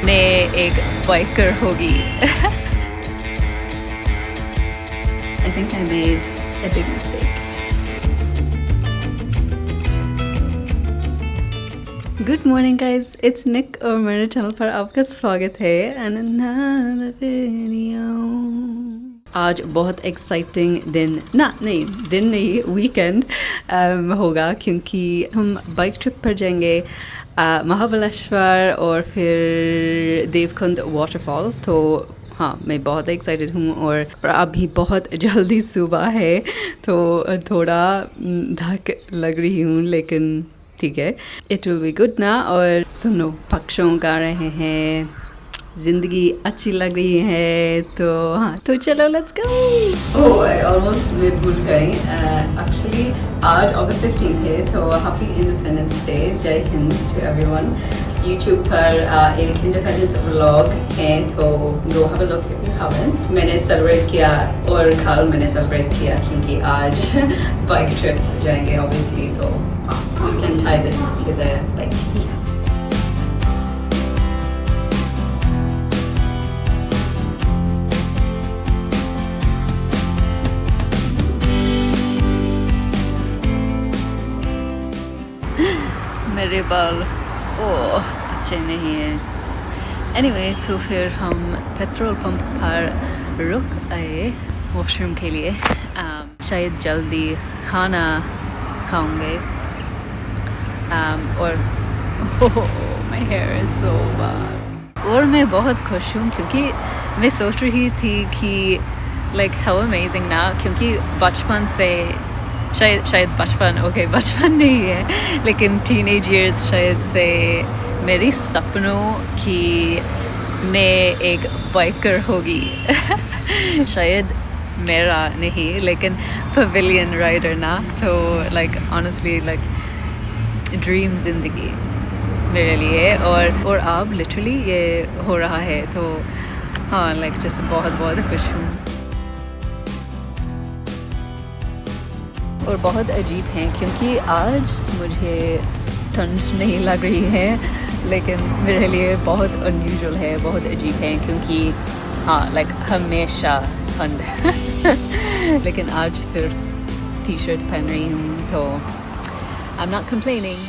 मैं एक बाइकर होगी। I think I made a big mistake. Good morning guys, it's Nick और मेरे चैनल पर आपका स्वागत है and another video। आज बहुत एक्साइटिंग दिन नहीं वीकेंड होगा क्योंकि हम बाइक ट्रिप पर जाएंगे महाबलेश्वर और फिर देवकुंड वाटरफॉल। तो हाँ, मैं बहुत एक्साइटेड हूँ और अभी बहुत जल्दी सुबह है तो थोड़ा धक लग रही हूँ, लेकिन ठीक है, इट विल बी गुड ना। और सुनो, पक्षियों गा रहे हैं, जिंदगी अच्छी लग रही है। तो हाँ, तो चलो let's go. Oh, I almost मैं भूल गई, एक्चुअली आज अगस्त 15 है, तो हैप्पी इंडिपेंडेंस डे, जय हिंद टू एवरीवन। यूट्यूब पर एक इंडिपेंडेंस व्लॉग है, तो go have a look if you haven't. मैंने सेलिब्रेट किया और कल मैंने सेलिब्रेट किया क्योंकि आज बाइक ट्रिप जाएंगे ऑब्वियसली, तो we can tie this to the bike. मेरे बाल अच्छे नहीं है। एनीवे, तो फिर हम पेट्रोल पंप पर रुक आए वॉशरूम के लिए। शायद जल्दी खाना खाऊंगे। और my here is so bad. और मैं बहुत खुश हूँ क्योंकि मैं सोच रही थी कि लाइक हाउ अमेजिंग ना, क्योंकि बचपन से शायद बचपन नहीं है, लेकिन टीनेज इयर्स शायद से मेरी सपनों की मैं एक बाइकर होगी। शायद मेरा नहीं, लेकिन पवेलियन राइडर ना। तो लाइक ऑनेस्टली लाइक ड्रीम जिंदगी मेरे लिए, और अब लिटरली ये हो रहा है। तो हाँ, लाइक जैसे बहुत खुश हूँ। और बहुत अजीब है क्योंकि आज मुझे ठंड नहीं लग रही है, लेकिन मेरे लिए बहुत अनयूजुअल है, बहुत अजीब है क्योंकि हाँ लाइक हमेशा ठंड। लेकिन आज सिर्फ टी शर्ट पहन रही हूँ, तो I'm not complaining.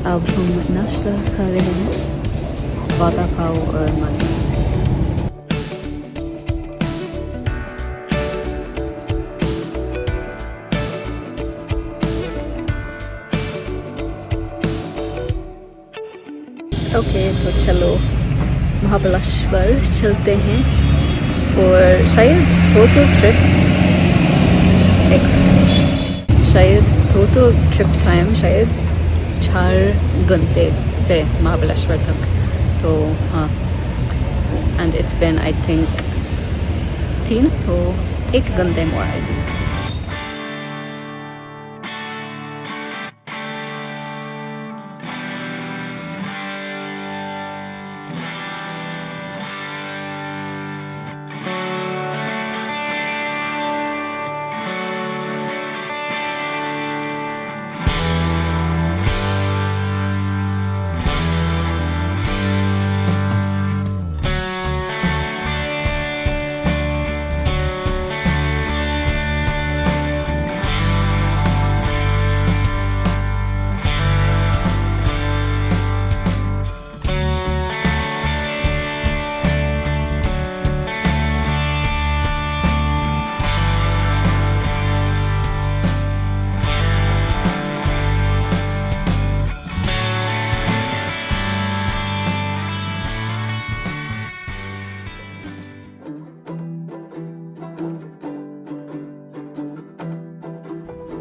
अब हम नाश्ता खा रहे हैं, वड़ा पाव और मानी। ओके, तो चलो महाबलेश्वर चलते हैं। और शायद टोटल ट्रिप टाइम शायद 4 घंटे से महाबलेश्वर तक। तो हाँ, and it's been I think 3, तो 1 घंटे मोर आई थिंक।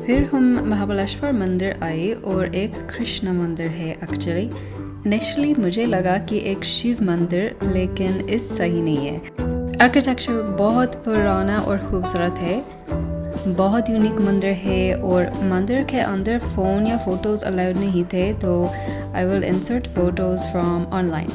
फिर हम महाबलेश्वर मंदिर आए और एक कृष्ण मंदिर है एक्चुअली। इनिशियली मुझे लगा कि एक शिव मंदिर, लेकिन इस सही नहीं है। आर्किटेक्चर बहुत पुराना और खूबसूरत है, बहुत यूनिक मंदिर है और मंदिर के अंदर फ़ोन या फ़ोटोज़ अलाउड नहीं थे, तो I will insert photos from online.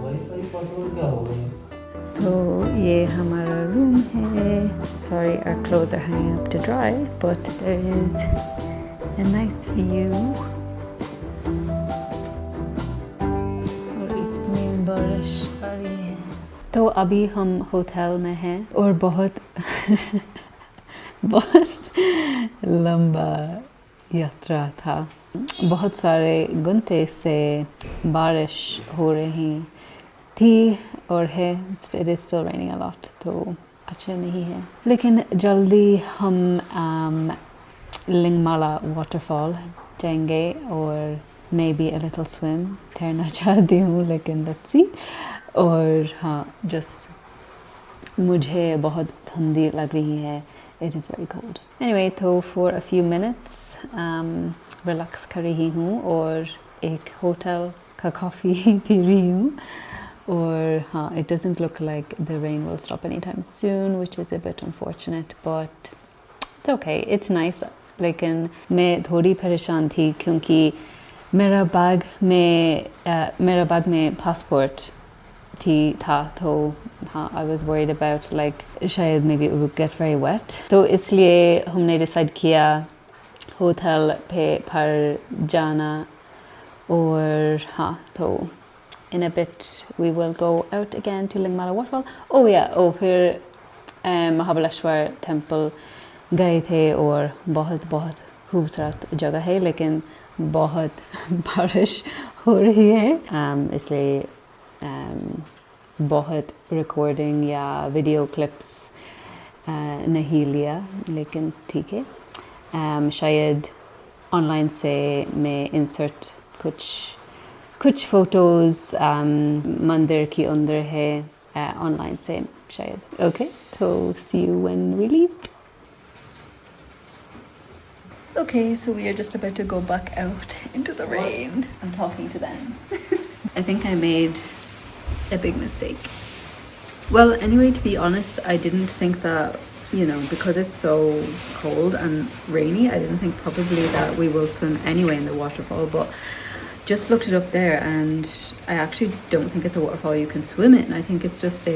Wifi password क्या होगा? तो ये हमारा रूम है। Sorry, our clothes are hanging up to dry, but there is a nice view. और इतनी बारिश आ रही है। तो अभी हम होटल में हैं और बहुत बहुत लंबा यात्रा था। बहुत सारे घंटे से बारिश हो रही थी और है, it is still raining a lot, तो अच्छा नहीं है। लेकिन जल्दी हम लिंगमाला वाटरफॉल जाएंगे और may be a little swim, तैरना चाहती हूँ लेकिन let's see। और हाँ, just मुझे बहुत ठंडी लग रही है, it is very cold. Anyway, तो for a few minutes relax कर रही हूँ और एक होटल का कॉफ़ी पी रही हूँ। और हाँ, it doesn't look like the rain will stop anytime soon, which is a bit unfortunate, but it's okay, it's nice. लेकिन मैं थोड़ी परेशान थी क्योंकि मेरा बैग में पासपोर्ट था, तो हाँ, I was worried about like शायद maybe it would get very wet, तो इसलिए हमने डिसाइड किया होटल पे पर जाना। और हाँ, तो in a bit we will go out again to Lingmala waterfall. Oh yeah, फिर महाबलेश्वर टेम्पल गए थे और बहुत बहुत खूबसूरत जगह है, लेकिन बहुत बारिश हो रही है, इसलिए बहुत रिकॉर्डिंग या वीडियो क्लिप्स नहीं लिया, लेकिन ठीक है। शायद ऑनलाइन से मैं इंसर्ट कुछ फ़ोटोज़ मंदिर के अंदर है ऑनलाइन से शायद। ओके, तो see you when we leave. Okay, so we are just about to go back out into the rain. I'm talking to them. I think I made a big mistake. Well, anyway, to be honest, I didn't think that, you know, because it's so cold and rainy, I didn't think probably that we will swim anyway in the waterfall, but just looked it up there and I actually don't think it's a waterfall you can swim in. I think it's just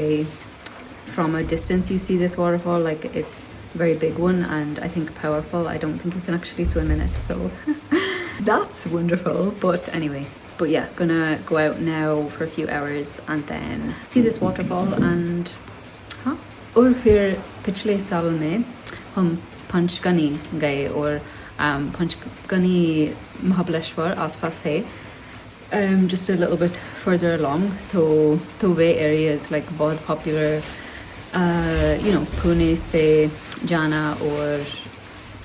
from a distance you see this waterfall, like it's a very big one and I think powerful. I don't think you can actually swim in it, so that's wonderful. But anyway, but yeah, gonna go out now for a few hours and then see this waterfall and हाँ। और फिर पिछले साल में हम पंचगनी गए और पंचगनी महाबलेश्वर आसपास है, just a little bit further along, तो वे areas like बहुत popular, you know, पुणे से जाना और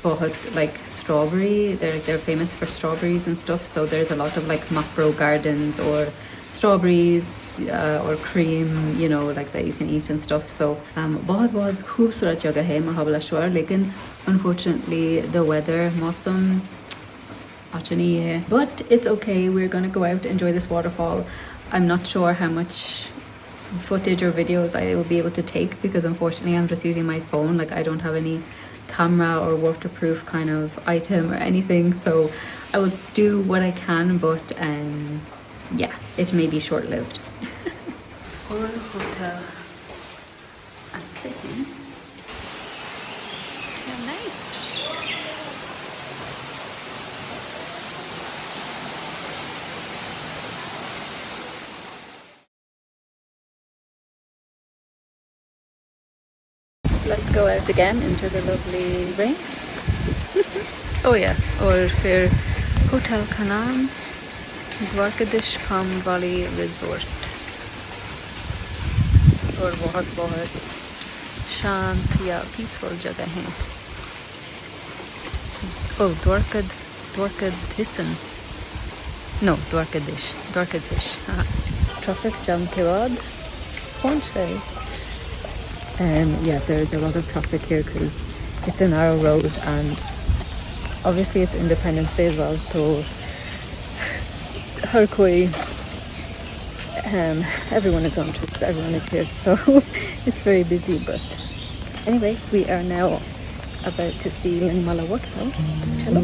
बहुत like strawberry, they're famous for strawberries and stuff, so there's a lot of like macro gardens or strawberries or cream, you know, like that you can eat and stuff. So बहुत खूबसूरत जगह है महाबलेश्वर, लेकिन unfortunately the weather, मौसम अच्छा नहीं है, but it's okay. We're gonna go out, enjoy this waterfall. I'm not sure how much footage or videos I will be able to take because unfortunately I'm just using my phone, like I don't have any camera or waterproof kind of item or anything, so I will do what I can, but yeah, it may be short-lived. Hotel and chicken. Let's go out again into the lovely rain. Oh yeah, और फिर hotel का नाम Dwarkadhish खामवाली resort, और बहुत बहुत शांत या peaceful जगह है। ओह द्वारकाधीशन, नो द्वारकाधीश। हाँ, ट्रैफिक जाम के बाद पहुंच गए। Yeah, there's a lot of traffic here because it's a narrow road, and obviously it's Independence Day as well, so har koi everyone is on trips, everyone is here, so it's very busy. But anyway, we are now about to see Lingmala Waterfall. Chalo.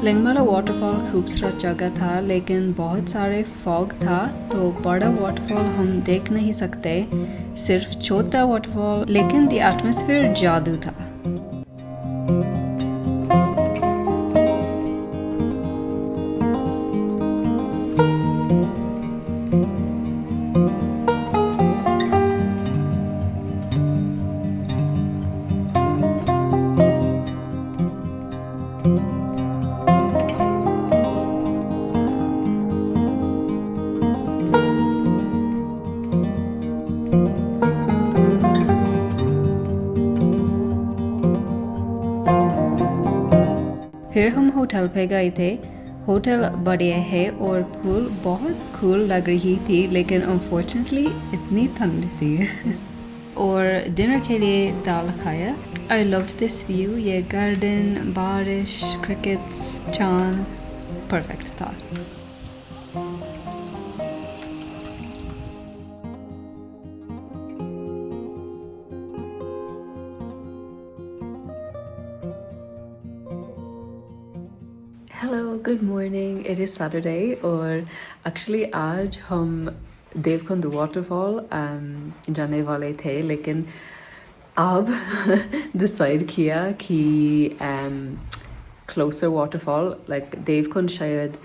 Lingmala waterfall खूबसूरत जगह था, लेकिन बहुत सारे fog था, तो बड़ा waterfall हम देख नहीं सकते, सिर्फ छोटा वाटरफॉल, लेकिन द एटमॉस्फेयर जादू था। फिर हम होटल पे गए थे। होटल बढ़िया है और पूल बहुत कूल लग रही थी, लेकिन अनफॉर्चुनेटली इतनी ठंड थी। और डिनर के लिए दाल खाया। आई लव्ड दिस व्यू, ये गार्डन, बारिश, क्रिकेट्स, चांद, परफेक्ट था। Hello, good morning. It is Saturday और एक्चुअली आज हम देवकुंड वाटरफॉल जाने वाले थे, लेकिन अब डिसाइड किया कि क्लोजर वाटरफॉल लाइक देवकुंड शायद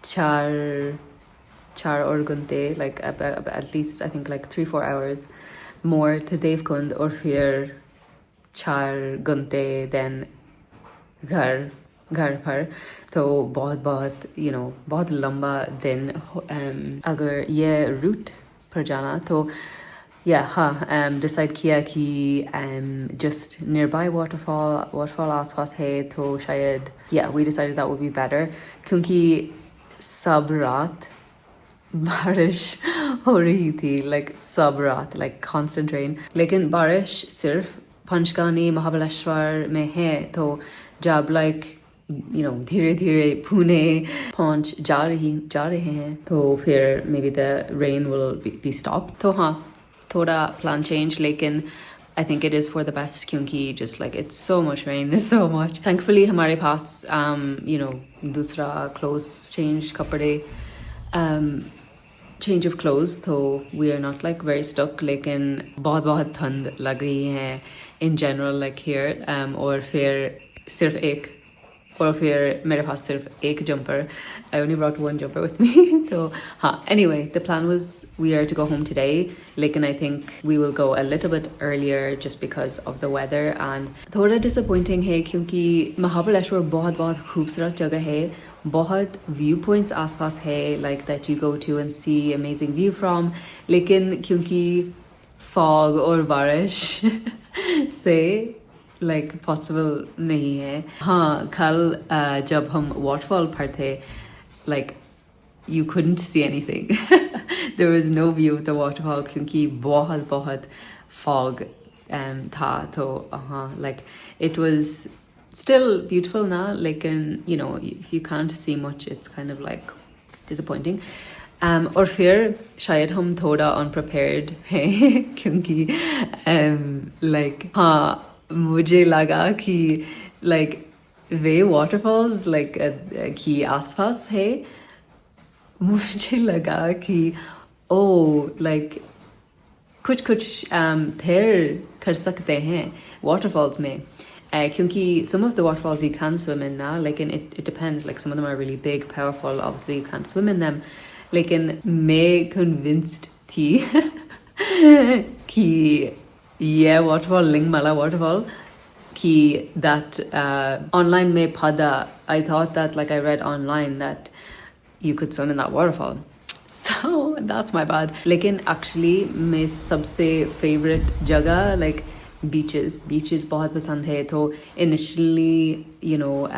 चार और घंटे, like at least I think like 3-4 hours more to Devkund, और फिर 4 घंटे देन घर पर। तो बहुत बहुत लंबा दिन। अगर ये रूट पर जाना तो डिसाइड किया कि जस्ट नियर बाय वाटरफॉल आसपास है, तो शायद we decided that would be better, क्योंकि सब रात बारिश हो रही थी, लाइक सब रात, लाइक कांस्टेंट रेन। लेकिन बारिश सिर्फ पंचगानी महाबलेश्वर में है, तो जब लाइक धीरे धीरे पुणे पहुंच जा रहे हैं, तो फिर may be the rain will be stop. तो हाँ, थोड़ा प्लान चेंज, लेकिन I think it is for the best, क्योंकि just like it's so much rain, is so much. Thankfully हमारे पास दूसरा क्लोथ चेंज, कपड़े, चेंज ऑफ क्लोथ्स, तो we are not like very stuck, लेकिन बहुत ठंड लग रही है इन जनरल लाइक हियर। और फिर मेरे पास सिर्फ एक jumper. I only brought 1 jumper with me. तो हाँ, anyway the plan was we are to go home today, लेकिन I think we will go a little bit earlier just because of the weather. And थोड़ा disappointing है, क्योंकि महाबलेश्वर बहुत खूबसूरत जगह है, बहुत व्यू पॉइंट्स आसपास है, like that you go to and see amazing view from, लेकिन क्योंकि फॉग और बारिश से लाइक पॉसिबल नहीं है। हाँ, कल जब हम वाटरफॉल पर थे, like you couldn't see anything. There was no view of the waterfall, क्योंकि बहुत fog था। तो हाँ, like it was still beautiful ना, लेकिन if you can't see much, it's kind of like disappointing. और फिर शायद हम थोड़ा अनप्रिपेयर्ड हैं क्योंकि लाइक हाँ मुझे लगा कि लाइक वे वाटरफॉल्स लाइक की आसपास है मुझे लगा कि ओ लाइक कुछ तैर कर सकते हैं वाटरफॉल्स में क्योंकि some of the waterfalls you can swim in now लेकिन it depends like some of them are really big powerful obviously you can't swim in them लेकिन मैं convinced थी कि ये waterfall लिंगमाला waterfall कि that online में पढ़ा I thought that like I read online that you could swim in that waterfall so that's my bad लेकिन actually मैं सबसे favorite जगह like beaches बहुत पसंद है तो initially you know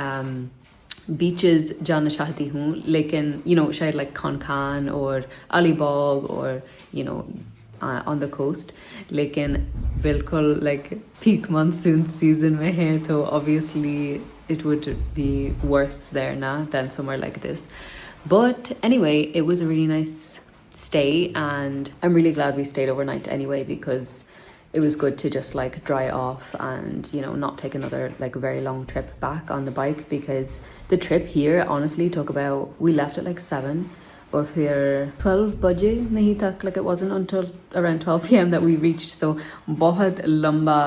beaches जाना चाहती हूँ लेकिन you know शायद like Konkan or Alibag or you know on the coast लेकिन बिल्कुल like peak monsoon season में है तो obviously it would be worse there now than somewhere like this but anyway it was a really nice stay and I'm really glad we stayed overnight anyway because it was good to just like dry off and you know not take another like very long trip back on the bike because the trip here honestly took about we left at like 7 or फिर 12 बजे नहीं तक like it wasn't until around 12 p.m. that we reached so बहुत लंबा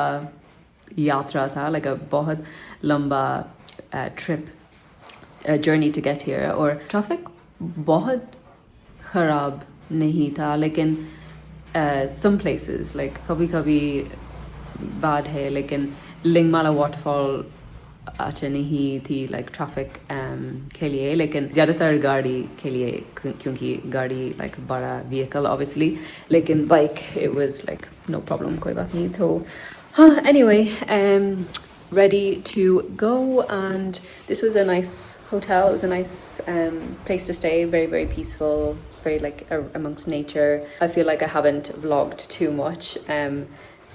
यात्रा था like a बहुत लंबा trip journey to get here और traffic बहुत खराब नहीं था लेकिन some places like कभी bad है लेकिन लिंगमाला waterfall अच्छा नहीं थी like traffic के लिए लेकिन ज़्यादातर गाड़ी के लिए क्योंकि गाड़ी like बड़ा vehicle obviously लेकिन bike it was like no problem कोई बात नहीं तो हाँ anyway ready to go and this was a nice hotel it was a nice place to stay very peaceful very like amongst nature I feel like I haven't vlogged too much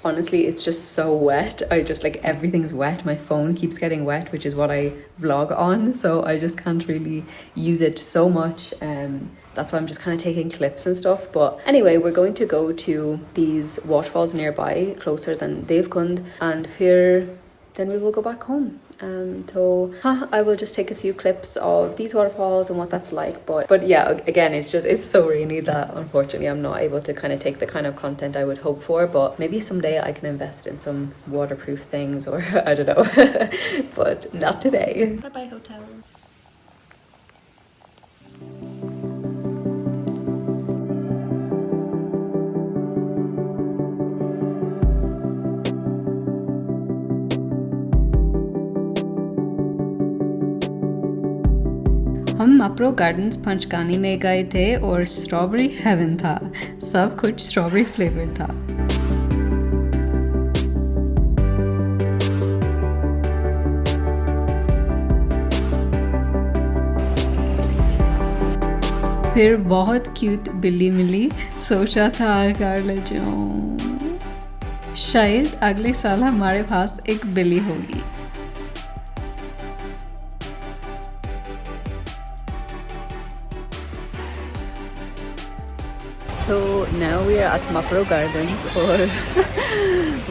honestly it's just so wet I just like everything's wet my phone keeps getting wet which is what I vlog on so I just can't really use it so much that's why I'm just kind of taking clips and stuff but anyway we're going to go to these waterfalls nearby closer than Devkund and here then we will go back home so I will just take a few clips of these waterfalls and what that's like but yeah again it's so rainy that unfortunately I'm not able to kind of take the kind of content I would hope for but maybe someday I can invest in some waterproof things or I don't know but not today bye hotel हम Mapro gardens पंचगानी में गए थे और strawberry haven था सब कुछ strawberry flavour था फिर बहुत क्यूट बिल्ली मिली सोचा था घर ले जाऊं शायद अगले साल हमारे पास एक बिल्ली होगी So now we are at Mapro Gardens और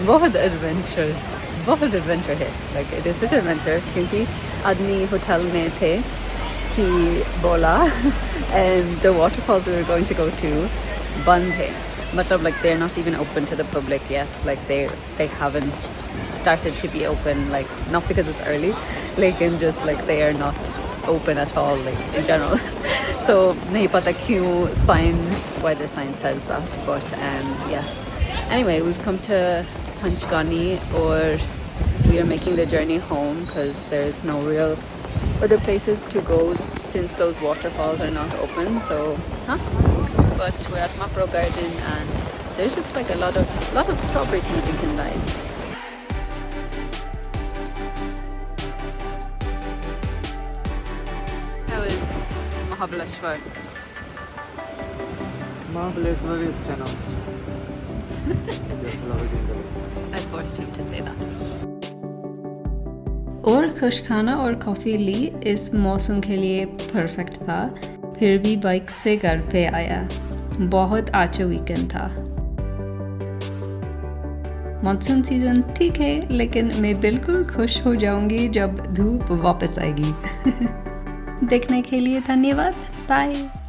बहुत adventure है like it is such an adventure क्योंकि आदमी होटल में थे कि बोला and the waterfalls we were going to go to बंद है मतलब like they're not even open to the public yet like they haven't started to be open like not because it's early लेकिन just like they are not open at all like in general so nahi pata kyun why the sign says that but yeah anyway we've come to Panchgani or we are making the journey home because there's no real other places to go since those waterfalls are not open so but we're at Mapro Garden and there's just like a lot of strawberry things you can buy Mahabaleshwar. Mahabaleshwar is 10 out of 10. Just love it in the way. I forced him to say that. और खुश खाना और coffee ली इस मौसम के लिए perfect था फिर भी बाइक से घर पे आया। बहुत अच्छा वीकेंड था। मानसून सीजन ठीक है, लेकिन मैं बिल्कुल खुश हो जाऊंगी जब धूप वापस आएगी। देखने के लिए धन्यवाद। बाय।